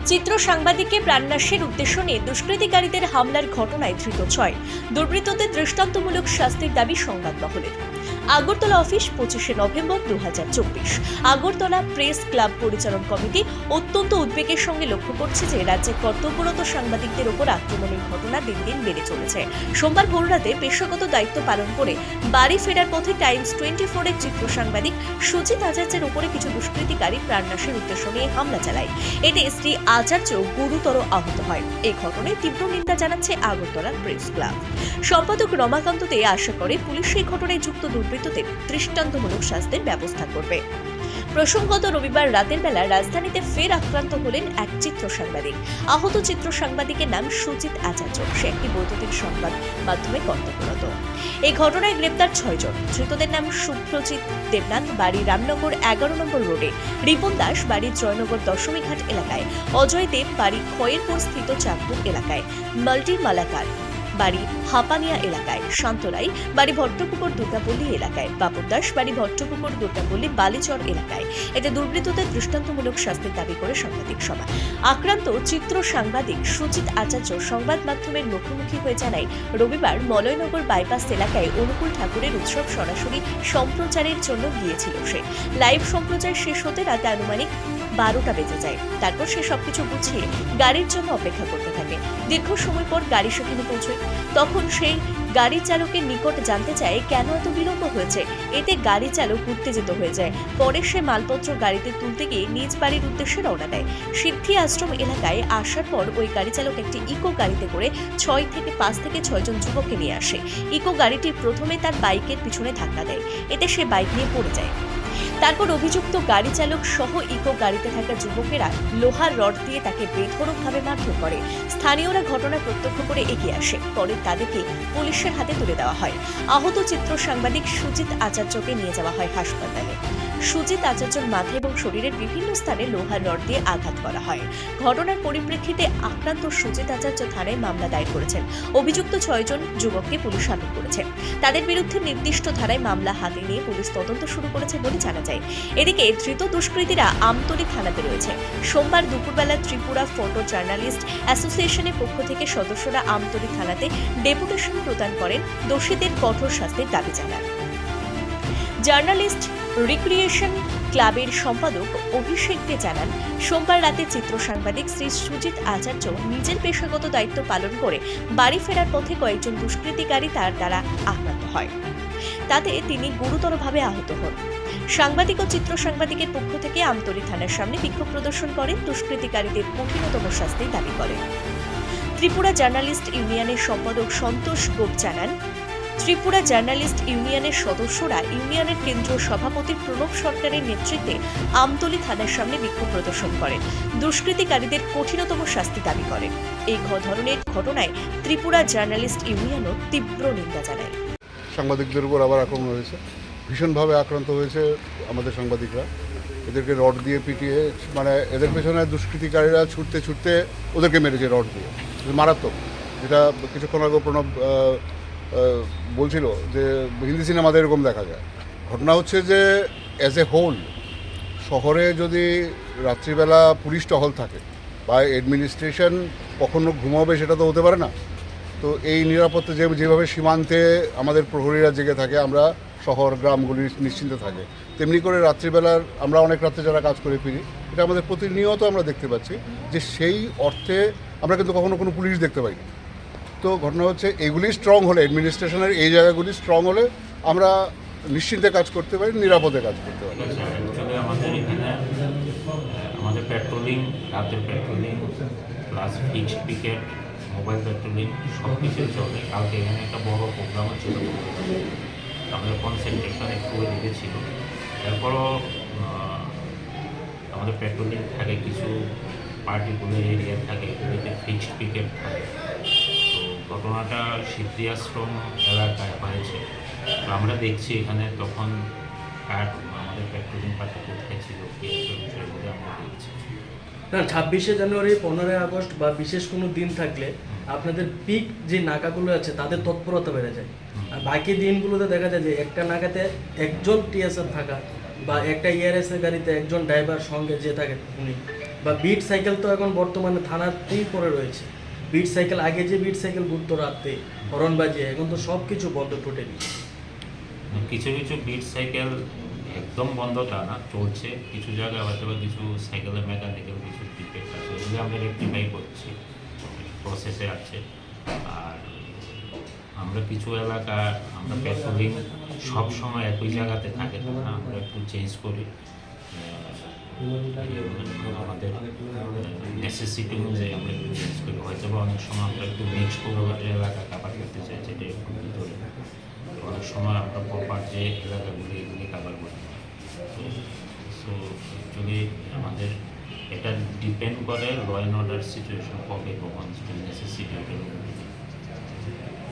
চিত্র সাংবাদিককে প্রাণনাশের উদ্দেশ্য নিয়ে দুষ্কৃতিকারীদের হামলার ঘটনায় ধৃত 6 দুর্বৃত্তদের দৃষ্টান্তমূলক শাস্তির দাবি সংবাদ মহলের। Agartala office 25 November 2024। Agartala press club পরিচালন কমিটি অত্যন্ত উদ্বেগের সঙ্গে লক্ষ্য করছে যে রাজ্যে কর্তব্যরত সাংবাদিকদের উপর আক্রমণের ঘটনা দিন দিন বেড়ে চলেছে। সোমবার ভোররাতে পেশাগত দায়িত্ব পালন করে বাড়ি ফেরার পথে টাইমস 24-এর চিত্র সাংবাদিক সুজিত আচার্যের উপরে কিছু দুষ্কৃতিকারী প্রাণনাশের উদ্দেশ্য নিয়ে হামলা চালায়। এতে শ্রী আচার্য গুরুতর আহত হয়। এই ঘটনায় তীব্র নিন্দা জানাচ্ছে আগরতলা প্রেস ক্লাব। সম্পাদক রমাকান্ত দে আশা করে পুলিশ এই ঘটনায় যুক্ত দুর্বৃত্তদের দৃষ্টান্তমূলক শাস্তির ব্যবস্থা করবে। প্রসঙ্গত রবিবার রাতের বেলা রাজধানীতে ফের আক্রান্ত হলেন এক চিত্র সাংবাদিক। আহত চিত্র সাংবাদিকের নাম সুজিত আচার্য। সে একটি বৈদ্যুতিন সংবাদ মাধ্যমে কর্তব্যরত। এই ঘটনায় গ্রেপ্তার 6 জন। ধৃতদের নাম সুপ্রজিৎ দেবনাথ, বাড়ি রামনগর 11 নম্বর রোডে; রিপন দাস, বাড়ি জয়নগর দশমীঘাট এলাকায়; অজয় দেব, বাড়ি খয়েরপুর স্থিত চাঁদপুর এলাকায়; মাল্টি মালাকার, বাড়ি হাপানিয়া এলাকায়; শান্তরাই, বাড়ি ভট্টপুকুর দুর্গাপল্লী এলাকায়; বাপন দাস, বাড়ি ভট্টপুকুর দুর্গাপল্লী বালিচর এলাকায়। এতে দুর্বৃত্তদের দৃষ্টান্তমূলক শাস্তির দাবি করে সাংবাদিক সভা। আক্রান্ত চিত্র সাংবাদিক সুজিত আচার্য সংবাদ মাধ্যমের মুখোমুখি হয়ে জানায়, রবিবার মলয়নগর বাইপাস এলাকায় অনুকূল ঠাকুরের উৎসব সরাসরি সম্প্রচারের জন্য গিয়েছিল সে। লাইভ সম্প্রচার শেষ হতে রাতে আনুমানিক 12টা বেজে যায়। তারপর সে সবকিছু গুছিয়ে গাড়ির জন্য অপেক্ষা করতে থাকে। দীর্ঘ সময় পর গাড়ি সেখানে পৌঁছয়। তখন সে গাড়ি চালকের নিকট জানতে চায় কেন এত বিলম্ব হয়েছে। এতে গাড়ি চালক উত্তেজিত হয়ে যায়। পরে সে মালপত্র গাড়িতে তুলতে গিয়ে নিজ বাড়ির উদ্দেশ্যে রওনা দেয়। সিদ্ধি আশ্রম এলাকায় আসার পর ওই গাড়ি চালক একটি ইকো গাড়িতে করে 5 থেকে 6 জন যুবককে নিয়ে আসে। ইকো গাড়িটি প্রথমে তার বাইকের পিছনে ধাক্কা দেয়। এতে সে বাইক নিয়ে পড়ে যায়। তারপর অভিযুক্ত গাড়ি চালক সহ ইকো গাড়িতে থাকা যুবকেরা লোহার রড দিয়ে তাকে বেধড়কভাবে মারধর করে। স্থানীয়রা ঘটনা প্রত্যক্ষ করে এগিয়ে আসে। পরে তাদেরকে পুলিশের হাতে তুলে দেওয়া হয়। আহত চিত্র সাংবাদিক সুজিত আচার্যকে নিয়ে যাওয়া হয় হাসপাতালে। সুজিত আচার্যের মাথা এবং শরীরের বিভিন্ন স্থানে লোহার রড দিয়ে আঘাত করা হয়। ঘটনার পরিপ্রেক্ষিতে আক্রান্ত সুজিত আচার্য থানায় মামলা দায়ের করেছেন। অভিযুক্ত 6 জন যুবককে পুলিশ আটক করেছে। তাদের বিরুদ্ধে নির্দিষ্ট ধারায় মামলা হাতে নিয়ে পুলিশ তদন্ত শুরু করেছে বলে জানা যায়। এদিকে ধৃত দুষ্কৃতীরা আমতলী থানাতে রয়েছে। সোমবার দুপুরবেলা ত্রিপুরা ফটো জার্নালিস্ট অ্যাসোসিয়েশনের পক্ষ থেকে সদস্যরা আমতলী থানাতে ডেপুটেশন প্রদান করেন, দোষীদের কঠোর শাস্তির দাবি জানান। জার্নালিস্ট রিক্রিয়েশন ক্লাবের সম্পাদক অভিষেক দে জানান, সোমবার রাতে চিত্র সাংবাদিক শ্রী সুজিত আচার্য নিজের পেশাগত দায়িত্ব পালন করে বাড়ি ফেরার পথে কয়েকজন দুষ্কৃতিকারী তার দ্বারা আক্রান্ত হয়। তাতে তিনি গুরুতরভাবে আহত হন। সাংবাদিক ও চিত্র সাংবাদিকের পক্ষ থেকে আমতলী থানার সামনে বিক্ষোভ প্রদর্শন করেন, দুষ্কৃতিকারীদের কঠিনতম শাস্তির দাবি করেন। ত্রিপুরা জার্নালিস্ট ইউনিয়নের সম্পাদক সন্তোষ গোপ জানান, ত্রিপুরা জার্নালিস্ট ইউনিয়নের সদস্যরা ইউনিয়নের কেন্দ্রীয় সভাপতি প্রণব সরকারের নেতৃত্বে আমতলী থানার সামনে বিক্ষোভ প্রদর্শন করেন। দুষ্কৃতিকারীদের কঠিনতম শাস্তি দাবি করেন। এই ধরনের ঘটনায় ত্রিপুরা জার্নালিস্ট ইউনিয়নও তীব্র নিন্দা জানায়। সাংবাদিকদের উপর আবার আক্রমণ হয়েছে, ভীষণভাবে আক্রান্ত হয়েছে আমাদের সাংবাদিকরা। এদেরকে রড দিয়ে পিটিয়ে, মানে এদের পেছনে দুষ্কৃতিকারীরা ছুটতে ছুটতে ওদেরকে মেরেছে রড দিয়ে, মারাত্মক। যেটা কিছুক্ষণ আগে প্রণব বলছিল যে হিন্দি সিনেমাতে এরকম দেখা যায়। ঘটনা হচ্ছে যে অ্যাজ এ হোল শহরে যদি রাত্রিবেলা পুলিশ টহল থাকে বা অ্যাডমিনিস্ট্রেশন কখনো ঘুমাবে, সেটা তো হতে পারে না। তো এই নিরাপত্তা যেভাবে সীমান্তে আমাদের প্রহরীরা জেগে থাকে, আমরা শহর গ্রামগুলি নিশ্চিন্তে থাকে, তেমনি করে রাত্রিবেলার আমরা অনেক রাত্রে যারা কাজ করে ফিরি, এটা আমাদের প্রতিনিয়ত আমরা দেখতে পাচ্ছি যে সেই অর্থে আমরা কিন্তু কখনো কোনো পুলিশ দেখতে পাই না। তো ঘটনা হচ্ছে এগুলি স্ট্রং হলে, অ্যাডমিনিস্ট্রেশনের এই জায়গাগুলি স্ট্রং হলে আমরা নিশ্চিন্তে কাজ করতে পারি, নিরাপদে কাজ করতে পারি। আমাদের এখানে আমাদের পেট্রোলিং, রাতের patrolling plus fixed picket, mobile patrolling সব কিছুই চলে। কালকে এখানে একটা বড় প্রোগ্রাম ছিল, আমাদের কনসেন্ট্রেশন একটু এদিকে ছিল। এরপরও আমাদের পেট্রোলিং থাকে, কিছু পার্টিকুলার এরিয়া থাকে, এগুলিতে ফিক্সড পিকেট থাকে। তো ঘটনাটা সিদ্ধি আশ্রম এলাকায় হয়েছে। তো আমরা দেখছি এখানে তখন আমাদের পেট্রোলিং পার্টি কোথায় ছিল, কি একটা বিষয়ের মধ্যে আমরা দেখছি না। 26শে জানুয়ারি, 15ই আগস্ট বা বিশেষ কোনো দিন থাকলে আপনাদের পিক যে নাকাগুলো আছে তাদের তৎপরতা বেড়ে যায়। আর বাকি দিনগুলোতে দেখা যায় যে একটা নাকাতে একজন টিএসআর থাকা বা একটা ইআরএস এর গাড়িতে একজন ড্রাইভার সঙ্গে যে থাকে উনি, বা বিট সাইকেল তো এখন বর্তমানে থানাতেই পড়ে রয়েছে। বিট সাইকেল, আগে যে বিট সাইকেল ঘুরতো রাতে হরন বাজিয়ে, এখন তো সব কিছু বন্ধ টোটালি। কিছু কিছু বিট সাইকেল একদম বন্ধ তা না, চলছে। কিছু জায়গায় হয়তো বা কিছু সাইকেলের মেকানিক্যাল কিছু ডিফেক্ট আছে, ওগুলো আমরা রেকটিফাই করছি, প্রসেসে আছে। আর আমরা কিছু এলাকা আমরা পেট্রোলিং সব সময় একই জায়গাতে থাকে না, আমরা একটু চেঞ্জ করি আমাদের নেসেসিটি অনুযায়ী আমরা একটু চেঞ্জ করি। হয়তো বা অনেক সময় আমরা একটু নেক্সট এলাকা কাভার করতে চাই, যেটা একটু ভিতরে। অনেক সময় আমরা প্রপার যে এলাকাগুলি এগুলি কাভার করি। সো অ্যাকচুয়ালি আমাদের এটা ডিপেন্ড করে ল অ্যান্ড অর্ডার সিচুয়েশন কবে কখন নেসেসিটি ওটার উপর।